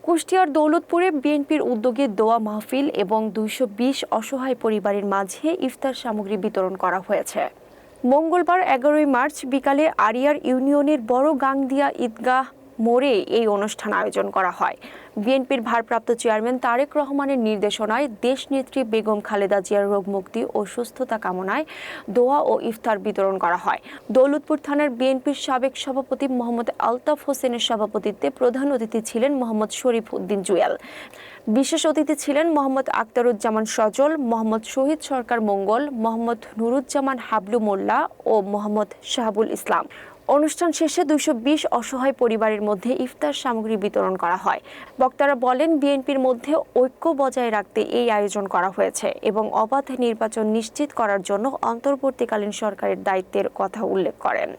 কুষ্টিয়ার দৌলতপুরে বিএনপির উদ্যোগে দোয়া মাহফিল এবং ২২০ অসহায় পরিবারের মাঝে ইফতার সামগ্রী বিতরণ করা হয়েছে। মঙ্গলবার ১১ মার্চ বিকালে আড়িয়ার ইউনিয়নের বড় গাংদিয়া ঈদগাহ মোড়ে এই অনুষ্ঠান আয়োজন করা হয়। বিএনপির ভারপ্রাপ্ত চেয়ারম্যান তারেক রহমানের নির্দেশনায় দেশনেত্রী বেগম খালেদা জিয়ার রোগমুক্তি ও সুস্থতা কামনায় দোয়া ও ইফতার বিতরণ করা হয়। দৌলতপুর থানার বিএনপির সাবেক সভাপতি মোহাম্মদ আলতাফ হোসেনের সভাপতিত্বে প্রধান অতিথি ছিলেন মোহাম্মদ শরীফ উদ্দিন জুয়েল। বিশেষ অতিথি ছিলেন মোহাম্মদ আক্তারুজ্জামান সজল, মোহাম্মদ শহীদ সরকার মঙ্গল, মোহাম্মদ নুরুজ্জামান হাবলু মোল্লা ও মোহাম্মদ শাহাবুল ইসলাম। অনুষ্ঠান শেষে ২২০ অসহায় পরিবারের মধ্যে ইফতার সামগ্রী বিতরণ করা হয়। বক্তারা বলেন, বিএনপির মধ্যে ঐক্য বজায় রাখতে এই আয়োজন করা হয়েছে এবং অবাধ নির্বাচন নিশ্চিত করার জন্য অন্তর্বর্তীকালীন সরকারের দায়িত্বের কথা উল্লেখ করেন।